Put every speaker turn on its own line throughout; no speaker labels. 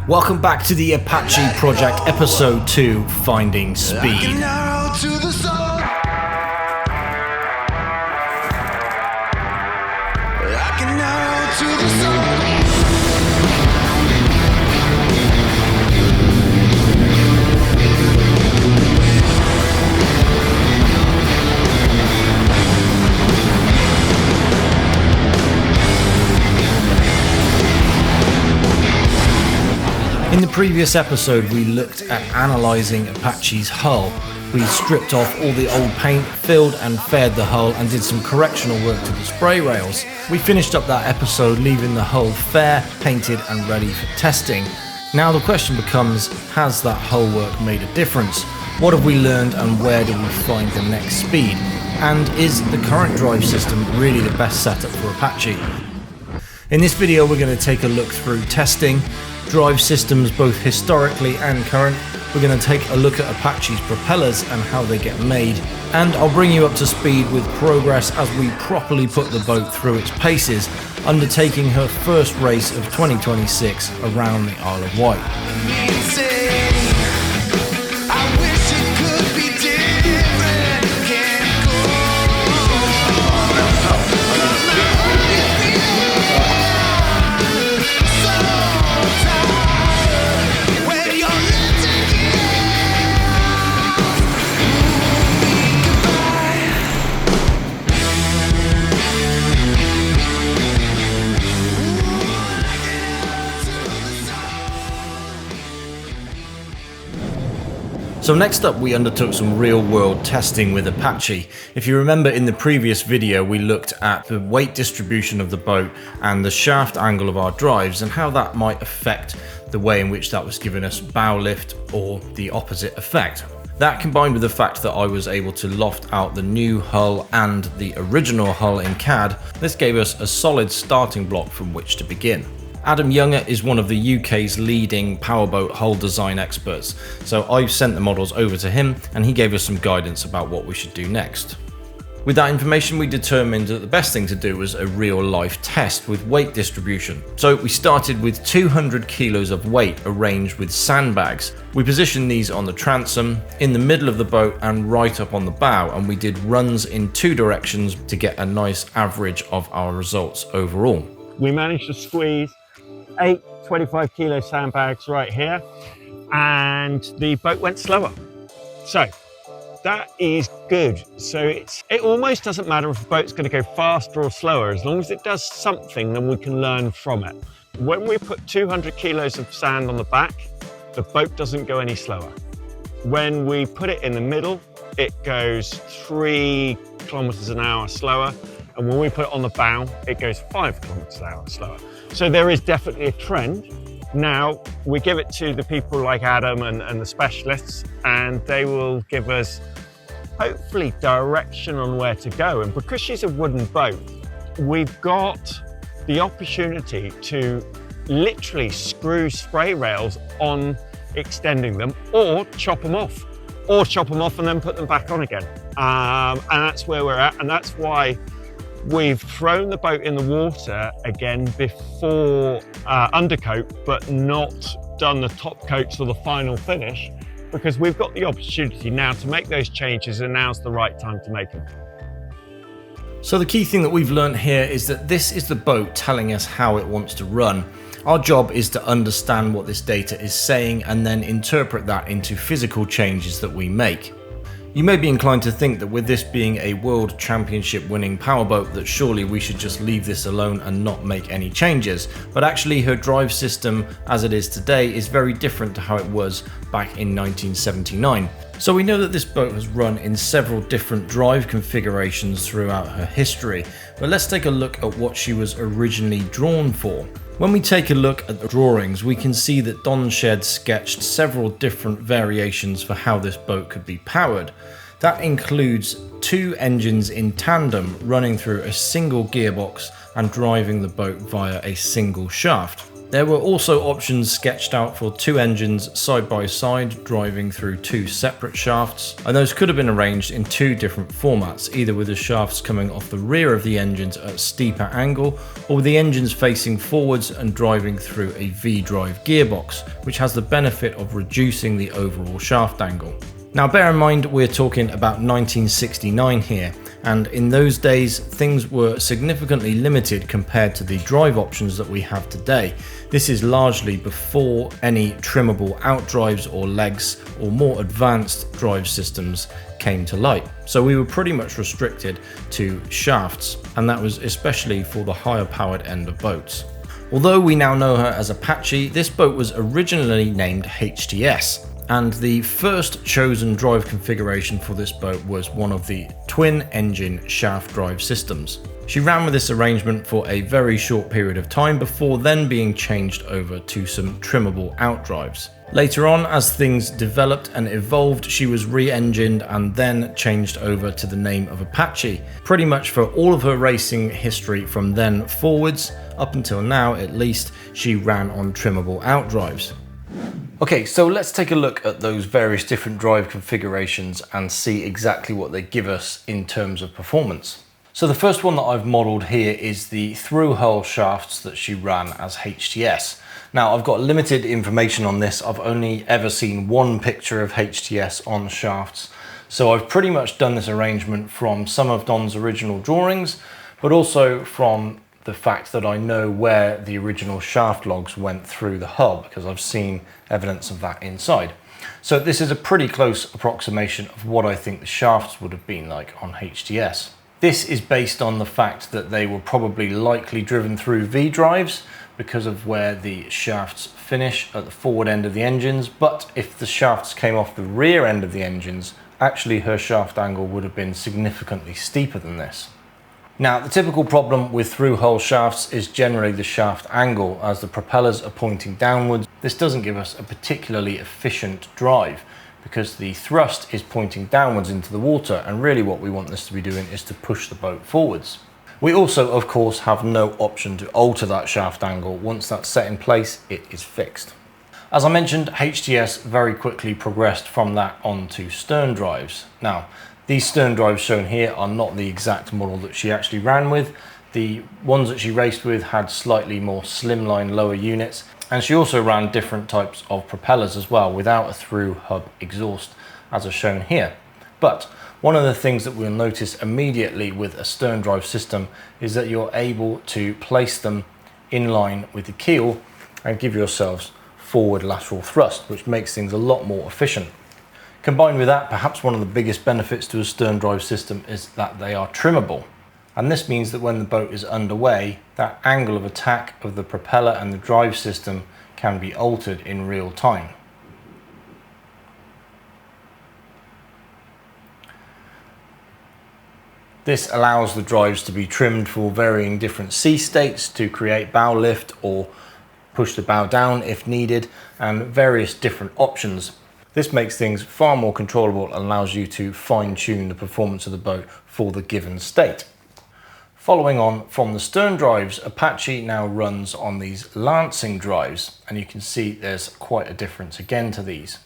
Welcome back to the Apache project, episode 2, Finding Speed. In the previous episode, we looked at analysing Apache's hull. We stripped off all the old paint, filled and faired the hull, and did some correctional work to the spray rails. We finished up that episode leaving the hull fair, painted and ready for testing. Now the question becomes, has that hull work made a difference? What have we learned and where do we find the next speed? And is the current drive system really the best setup for Apache? In this video we're going to take a look through testing, drive systems both historically and current. We're going to take a look at Apache's propellers and how they get made, and I'll bring you up to speed with progress as we properly put the boat through its paces, undertaking her first race of 2026 around the Isle of Wight. So next up, we undertook some real-world testing with Apache. If you remember, in the previous video we looked at the weight distribution of the boat and the shaft angle of our drives and how that might affect the way in which that was giving us bow lift or the opposite effect. That, combined with the fact that I was able to loft out the new hull and the original hull in CAD, this gave us a solid starting block from which to begin. Adam Younger is one of the UK's leading powerboat hull design experts, so I've sent the models over to him and he gave us some guidance about what we should do next. With that information, we determined that the best thing to do was a real-life test with weight distribution. So we started with 200 kilos of weight arranged with sandbags. We positioned these on the transom, in the middle of the boat and right up on the bow, and we did runs in 2 directions to get a nice average of our results overall.
We managed to squeeze 8 25 kilo sandbags right here, and the boat went slower. So that is good. So it almost doesn't matter if the boat's going to go faster or slower. As long as it does something, then we can learn from it. When we put 200 kilos of sand on the back, the boat doesn't go any slower. When we put it in the middle, it goes 3 kilometers an hour slower. And when we put it on the bow, it goes 5 kilometers an hour slower. So there is definitely a trend. Now, we give it to the people like Adam and the specialists, and they will give us, hopefully, direction on where to go. And because she's a wooden boat, we've got the opportunity to literally screw spray rails on extending them, or chop them off. Or chop them off and then put them back on again. And that's where we're at, and that's why we've thrown the boat in the water again before undercoat, but not done the top coats or the final finish, because we've got the opportunity now to make those changes, and now's the right time to make them.
So the key thing that we've learned here is that this is the boat telling us how it wants to run. Our job is to understand what this data is saying and then interpret that into physical changes that we make. You may be inclined to think that with this being a world championship winning powerboat that surely we should just leave this alone and not make any changes, but actually her drive system as it is today is very different to how it was back in 1979. So we know that this boat has run in several different drive configurations throughout her history, but let's take a look at what she was originally drawn for. When we take a look at the drawings, we can see that Don Shed sketched several different variations for how this boat could be powered. That includes 2 engines in tandem running through a single gearbox and driving the boat via a single shaft. There were also options sketched out for two engines side by side driving through two separate shafts, and those could have been arranged in two different formats, either with the shafts coming off the rear of the engines at a steeper angle, or with the engines facing forwards and driving through a V-drive gearbox, which has the benefit of reducing the overall shaft angle. Now bear in mind we're talking about 1969 here, and in those days things were significantly limited compared to the drive options that we have today. This is largely before any trimmable outdrives or legs or more advanced drive systems came to light. So we were pretty much restricted to shafts, and that was especially for the higher powered end of boats. Although we now know her as Apache, this boat was originally named HTS. And the first chosen drive configuration for this boat was one of the twin engine shaft drive systems. She ran with this arrangement for a very short period of time before then being changed over to some trimmable outdrives. Later on, as things developed and evolved, she was re-engined and then changed over to the name of Apache. Pretty much for all of her racing history from then forwards, up until now at least, she ran on trimmable outdrives. Okay, so let's take a look at those various different drive configurations and see exactly what they give us in terms of performance. So the first one that I've modeled here is the through hull shafts that she ran as HTS. Now I've got limited information on this. I've only ever seen one picture of HTS on shafts. So I've pretty much done this arrangement from some of Don's original drawings, but also from the fact that I know where the original shaft logs went through the hull, because I've seen evidence of that inside. So this is a pretty close approximation of what I think the shafts would have been like on HTS. This is based on the fact that they were probably likely driven through V-drives because of where the shafts finish at the forward end of the engines, but if the shafts came off the rear end of the engines, actually her shaft angle would have been significantly steeper than this. Now, the typical problem with through-hull shafts is generally the shaft angle, as the propellers are pointing downwards. This doesn't give us a particularly efficient drive because the thrust is pointing downwards into the water, and really what we want this to be doing is to push the boat forwards. We also, of course, have no option to alter that shaft angle. Once that's set in place, it is fixed. As I mentioned, HTS very quickly progressed from that onto stern drives. Now, these stern drives shown here are not the exact model that she actually ran with. The ones that she raced with had slightly more slimline lower units, and she also ran different types of propellers as well without a through hub exhaust, as are shown here. But one of the things that we'll notice immediately with a stern drive system is that you're able to place them in line with the keel and give yourselves forward lateral thrust, which makes things a lot more efficient. Combined with that, perhaps one of the biggest benefits to a stern drive system is that they are trimmable. And this means that when the boat is underway, that angle of attack of the propeller and the drive system can be altered in real time. This allows the drives to be trimmed for varying different sea states to create bow lift or push the bow down if needed, and various different options. This makes things far more controllable and allows you to fine-tune the performance of the boat for the given state. Following on from the stern drives, Apache now runs on these lancing drives, and you can see there's quite a difference again to these.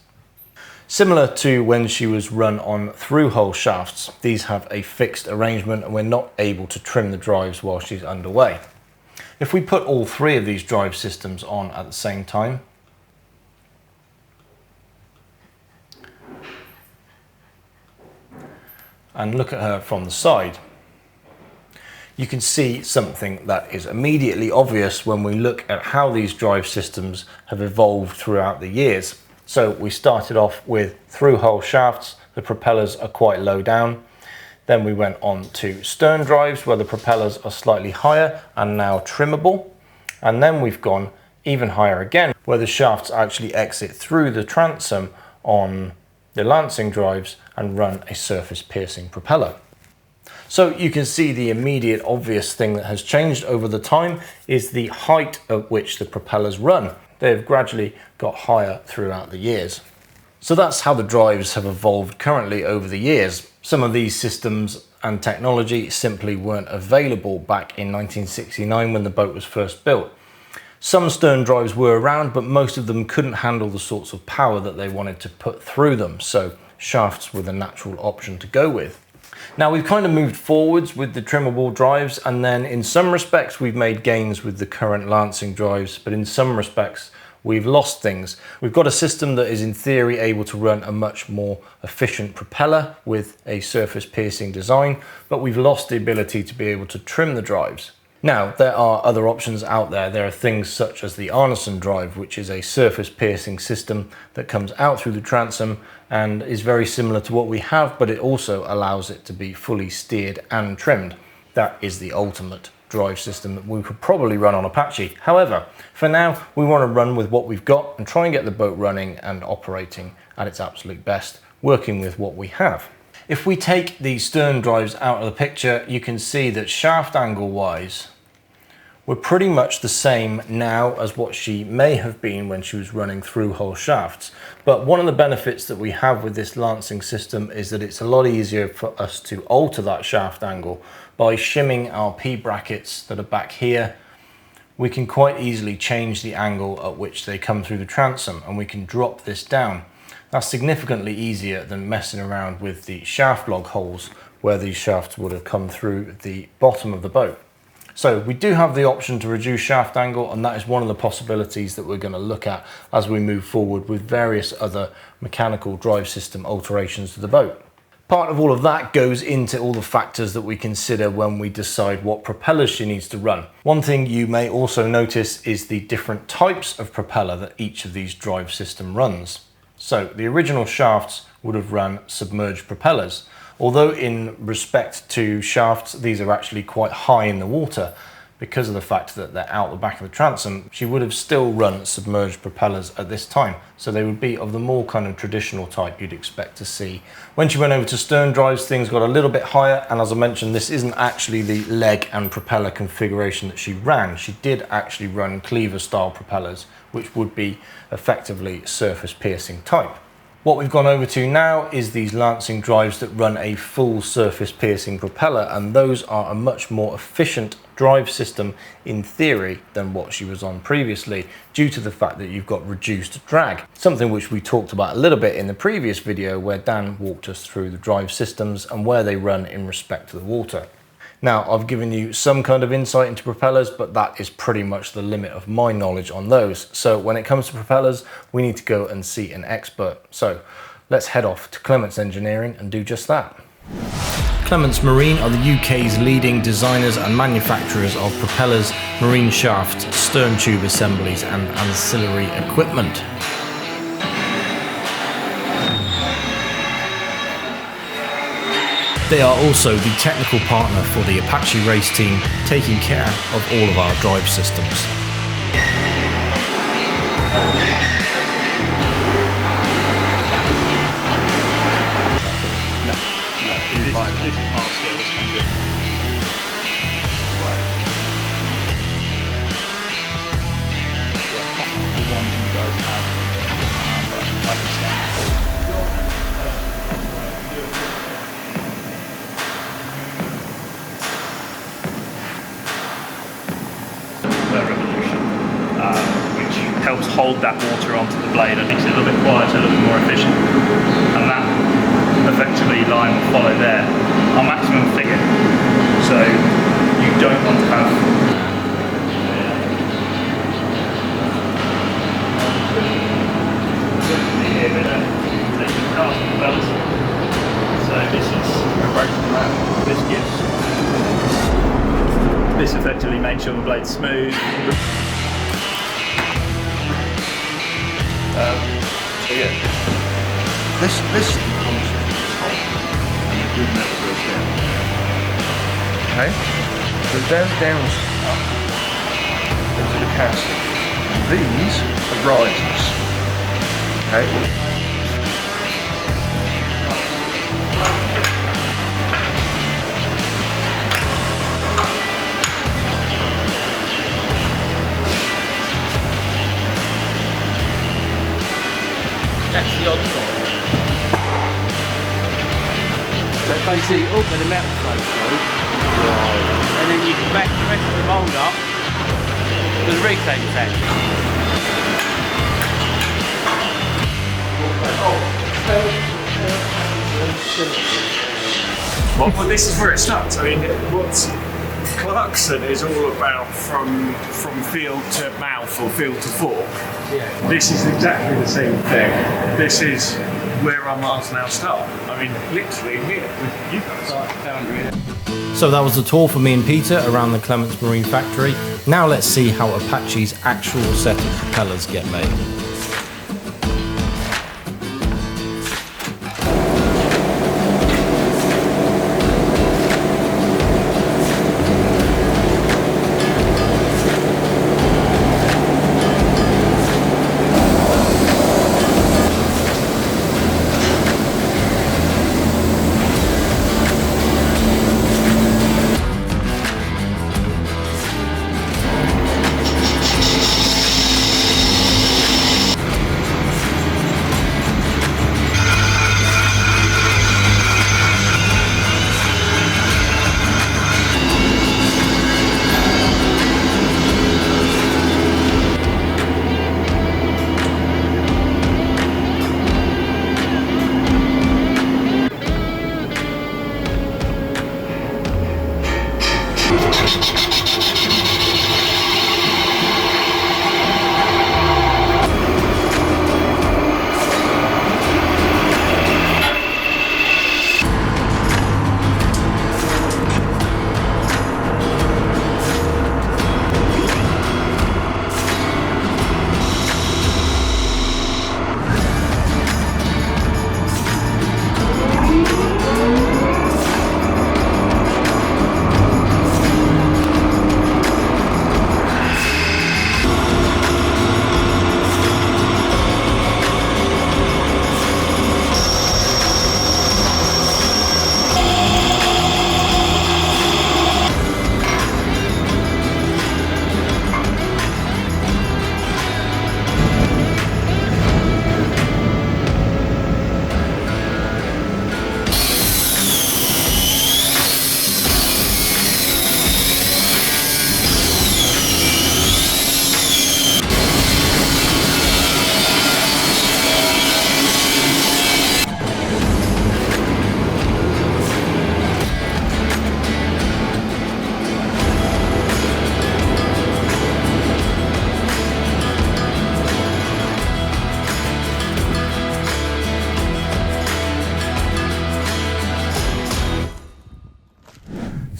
Similar to when she was run on through-hull shafts, these have a fixed arrangement and we're not able to trim the drives while she's underway. If we put all three of these drive systems on at the same time, and look at her from the side, you can see something that is immediately obvious when we look at how these drive systems have evolved throughout the years. So we started off with through-hull shafts, the propellers are quite low down. Then we went on to stern drives where the propellers are slightly higher and now trimmable. And then we've gone even higher again, where the shafts actually exit through the transom on the lancing drives and run a surface piercing propeller. So you can see the immediate obvious thing that has changed over the time is the height at which the propellers run. They've gradually got higher throughout the years. So that's how the drives have evolved currently over the years. Some of these systems and technology simply weren't available back in 1969 when the boat was first built. Some stern drives were around, but most of them couldn't handle the sorts of power that they wanted to put through them, so shafts were the natural option to go with. Now we've kind of moved forwards with the trimmable drives, and then in some respects we've made gains with the current Lancing drives, but in some respects we've lost things. We've got a system that is in theory able to run a much more efficient propeller with a surface piercing design, but we've lost the ability to be able to trim the drives. Now, there are other options out there. There are things such as the Arneson drive, which is a surface piercing system that comes out through the transom and is very similar to what we have, but it also allows it to be fully steered and trimmed. That is the ultimate drive system that we could probably run on Apache. However, for now, we want to run with what we've got and try and get the boat running and operating at its absolute best, working with what we have. If we take the stern drives out of the picture, you can see that shaft angle wise, we're pretty much the same now as what she may have been when she was running through whole shafts. But one of the benefits that we have with this Lancing system is that it's a lot easier for us to alter that shaft angle by shimming our P brackets that are back here. We can quite easily change the angle at which they come through the transom, and we can drop this down. That's significantly easier than messing around with the shaft log holes where these shafts would have come through the bottom of the boat. So we do have the option to reduce shaft angle, and that is one of the possibilities that we're going to look at as we move forward with various other mechanical drive system alterations to the boat. Part of all of that goes into all the factors that we consider when we decide what propellers she needs to run. One thing you may also notice is the different types of propeller that each of these drive system runs. So the original shafts would have run submerged propellers. Although in respect to shafts, these are actually quite high in the water because of the fact that they're out the back of the transom, she would have still run submerged propellers at this time. So they would be of the more kind of traditional type you'd expect to see. When she went over to stern drives, things got a little bit higher. And as I mentioned, this isn't actually the leg and propeller configuration that she ran. She did actually run cleaver style propellers, which would be effectively surface piercing type. What we've gone over to now is these Lancing drives that run a full surface piercing propeller, and those are a much more efficient drive system in theory than what she was on previously, due to the fact that you've got reduced drag. Something which we talked about a little bit in the previous video where Dan walked us through the drive systems and where they run in respect to the water. Now, I've given you some kind of insight into propellers, but that is pretty much the limit of my knowledge on those. So when it comes to propellers, we need to go and see an expert. So let's head off to Clements Engineering and do just that. Clements Marine are the UK's leading designers and manufacturers of propellers, marine shafts, stern tube assemblies and ancillary equipment. They are also the technical partner for the Apache race team, taking care of all of our drive systems.
Helps hold that water onto the blade and makes it a little bit quieter, a little bit more efficient, and that effectively line will follow there our maximum figure. So you don't want to have so this effectively makes sure the blade's smooth.
So yeah, this comes to the top and the good never goes down. Okay? So down into the casting. And these are risers. Okay?
That's the odd side. So basically all where the metal flows through, and then you can back the rest of the mould up, the the reclaim tank.
Well, this is where it starts. I mean, what's Clarkson is all about from field to mouth or field to fork.
Yeah.
This is exactly the same thing. This is where our miles now start. I mean, literally here with you guys.
Down here.
So that was the tour for me and Peter around the Clements Marine Factory. Now let's see how Apache's actual set of propellers get made.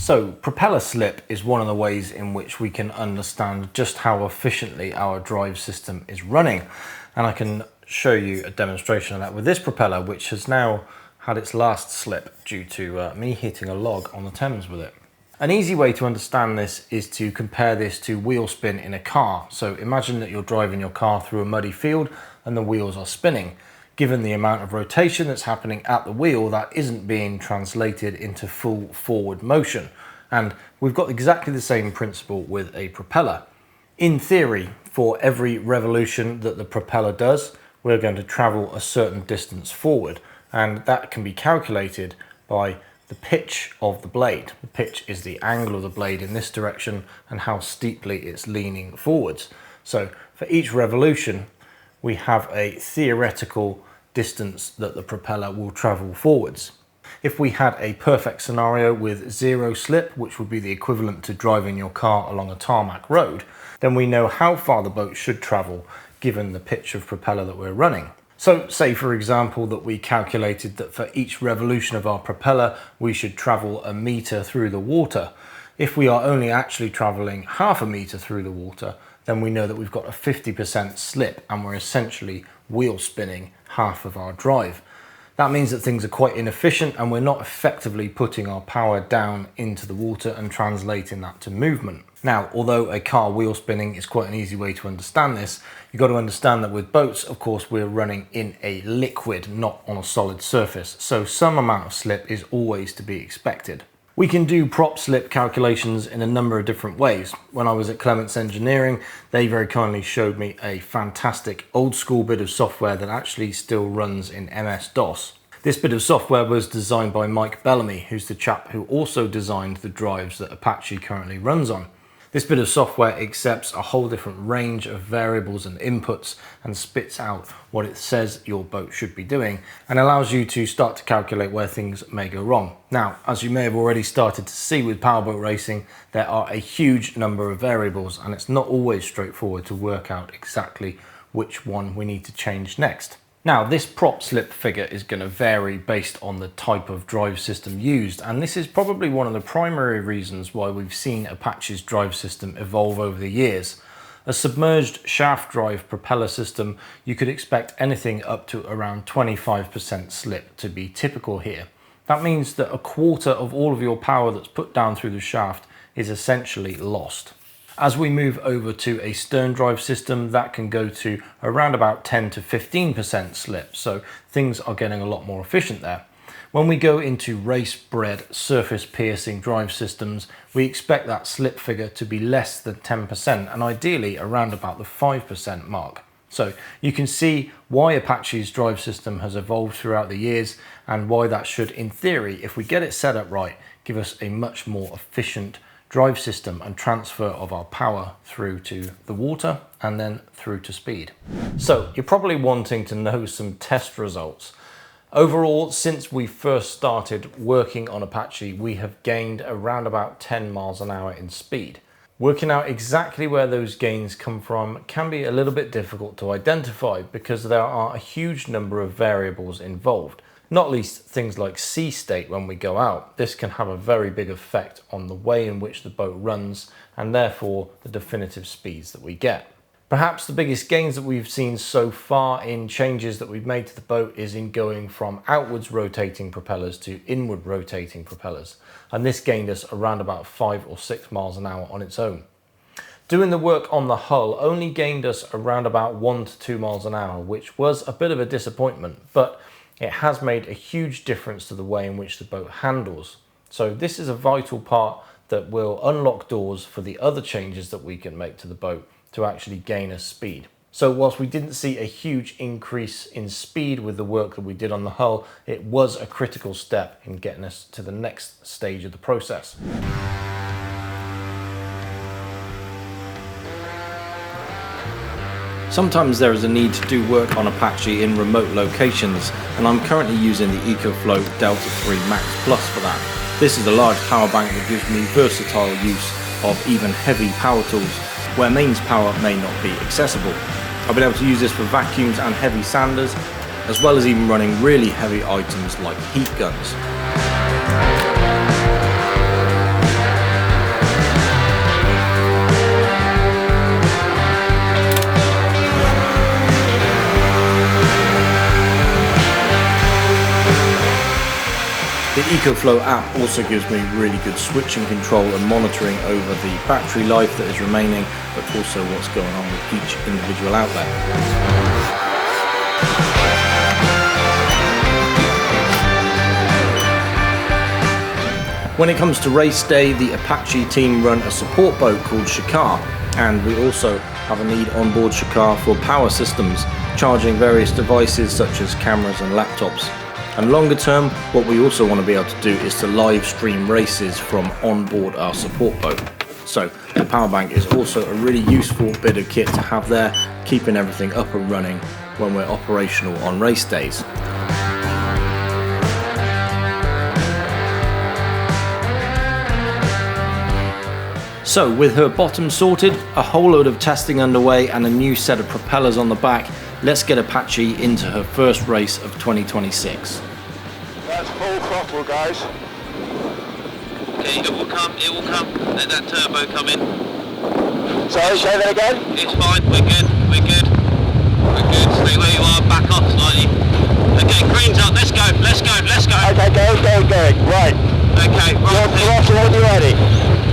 So propeller slip is one of the ways in which we can understand just how efficiently our drive system is running. And I can show you a demonstration of that with this propeller, which has now had its last slip due to me hitting a log on the Thames with it. An easy way to understand this is to compare this to wheel spin in a car. So imagine that you're driving your car through a muddy field and the wheels are spinning. Given the amount of rotation that's happening at the wheel, that isn't being translated into full forward motion. And we've got exactly the same principle with a propeller. In theory, for every revolution that the propeller does, we're going to travel a certain distance forward. And that can be calculated by the pitch of the blade. The pitch is the angle of the blade in this direction and how steeply it's leaning forwards. So for each revolution, we have a theoretical distance that the propeller will travel forwards. If we had a perfect scenario with zero slip, which would be the equivalent to driving your car along a tarmac road, then we know how far the boat should travel given the pitch of propeller that we're running. So say for example that we calculated that for each revolution of our propeller we should travel a meter through the water. If we are only actually traveling half a meter through the water, then we know that we've got a 50% slip and we're essentially wheel spinning half of our drive. That means that things are quite inefficient and we're not effectively putting our power down into the water and translating that to movement. Now, although a car wheel spinning is quite an easy way to understand this, you've got to understand that with boats, of course, we're running in a liquid, not on a solid surface. So some amount of slip is always to be expected. We can do prop slip calculations in a number of different ways. When I was at Clements Engineering, they very kindly showed me a fantastic old school bit of software that actually still runs in MS-DOS. This bit of software was designed by Mike Bellamy, who's the chap who also designed the drives that Apache currently runs on. This bit of software accepts a whole different range of variables and inputs and spits out what it says your boat should be doing and allows you to start to calculate where things may go wrong. Now, as you may have already started to see with powerboat racing, there are a huge number of variables and it's not always straightforward to work out exactly which one we need to change next. Now, this prop slip figure is going to vary based on the type of drive system used, and this is probably one of the primary reasons why we've seen Apache's drive system evolve over the years. A submerged shaft drive propeller system, you could expect anything up to around 25% slip to be typical here. That means that a quarter of all of your power that's put down through the shaft is essentially lost. As we move over to a stern drive system, that can go to around about 10 to 15% slip, so things are getting a lot more efficient there. When we go into race-bred surface piercing drive systems, we expect that slip figure to be less than 10% and ideally around about the 5% mark. So you can see why Apache's drive system has evolved throughout the years and why that should, in theory, if we get it set up right, give us a much more efficient drive system and transfer of our power through to the water and then through to speed. So you're probably wanting to know some test results. Overall, since we first started working on Apache, we have gained around about 10 miles an hour in speed. Working out exactly where those gains come from can be a little bit difficult to identify because there are a huge number of variables involved. Not least things like sea state when we go out. This can have a very big effect on the way in which the boat runs and therefore the definitive speeds that we get. Perhaps the biggest gains that we've seen so far in changes that we've made to the boat is in going from outwards rotating propellers to inward rotating propellers. And this gained us around about 5 or 6 miles an hour on its own. Doing the work on the hull only gained us around about 1 to 2 miles an hour, which was a bit of a disappointment, but it has made a huge difference to the way in which the boat handles. So this is a vital part that will unlock doors for the other changes that we can make to the boat to actually gain us speed. So whilst we didn't see a huge increase in speed with the work that we did on the hull, it was a critical step in getting us to the next stage of the process. Sometimes there is a need to do work on Apache in remote locations, and I'm currently using the Ecoflow Delta 3 Max Plus for that. This is a large power bank that gives me versatile use of even heavy power tools where mains power may not be accessible. I've been able to use this for vacuums and heavy sanders, as well as even running really heavy items like heat guns. The Ecoflow app also gives me really good switching control and monitoring over the battery life that is remaining, but also what's going on with each individual outlet. When it comes to race day, the Apache team run a support boat called Shakar, and we also have a need on board Shakar for power systems, charging various devices such as cameras and laptops. And longer term, what we also want to be able to do is to live stream races from on board our support boat. So the power bank is also a really useful bit of kit to have there, keeping everything up and running when we're operational on race days. So with her bottom sorted, a whole load of testing underway and a new set of propellers on the back, let's get Apache into her first race of 2026.
That's full throttle, guys.
Okay, it will come. Let that turbo come in.
Sorry, say that again?
It's fine, we're good. Stay where you are, back off slightly. Okay, green's up, let's go.
Okay, going. Right.
Okay,
Your
right.
throttle when you're ready.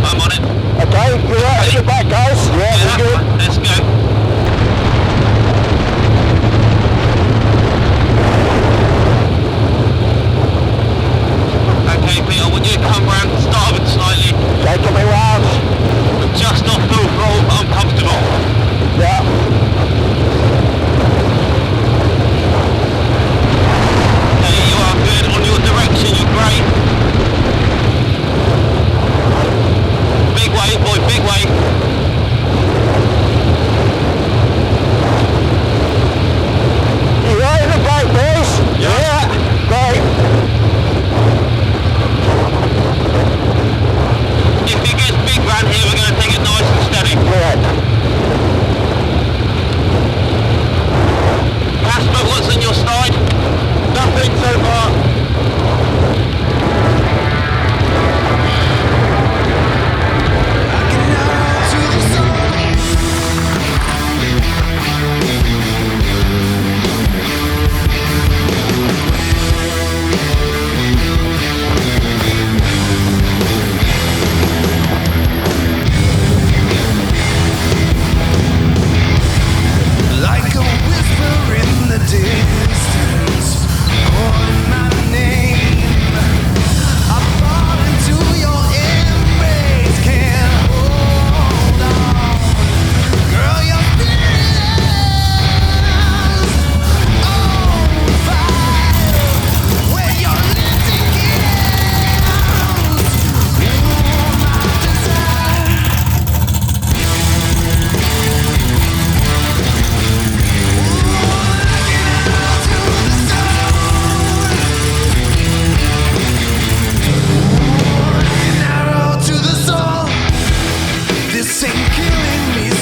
I'm on it.
Okay, you're right at the back, guys. Yeah,
Yeah,
we're good.
let's go. Okay, Peter, I want you to come round starboard slightly.
Okay, coming round.
We're just off full throttle, but I'm comfortable.
Yeah.
Okay, you are good. On your direction, you're great. Big wave, boy, big wave.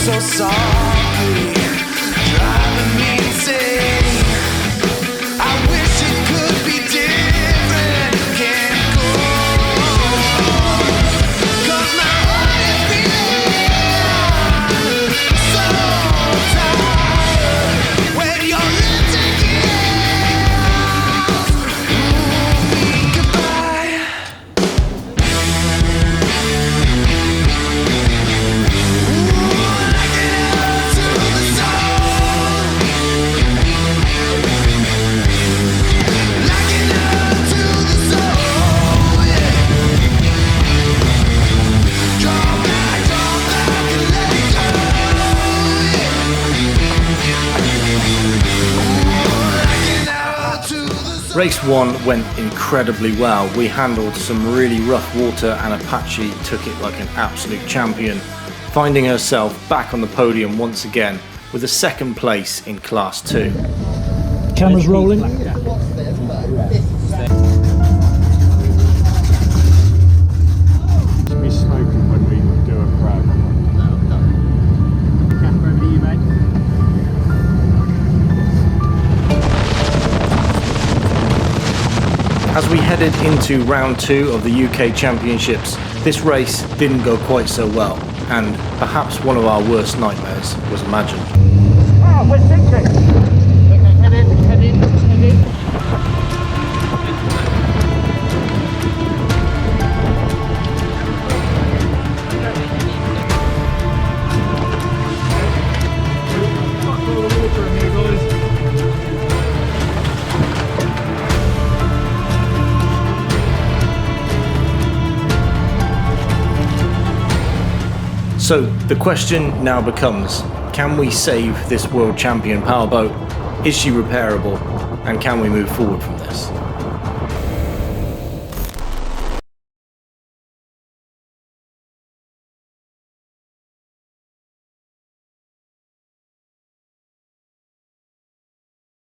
so softly, driving me insane. I wish it could be different, can't go on. 'Cause my heart is beating so tired when you're letting me goodbye.
Race 1 went incredibly well. We handled some really rough water and Apache took it like an absolute champion, finding herself back on the podium once again with a second place in Class 2.
Cameras rolling.
Be smoking when we do a crowd.
Camera over to you, mate.
As we headed into round 2 of the UK Championships, this race didn't go quite so well, and perhaps one of our worst nightmares was imagined.
Oh, we're sinking. Okay, head in, head in, head in.
So the question now becomes, can we save this world champion powerboat? Is she repairable? And can we move forward from this?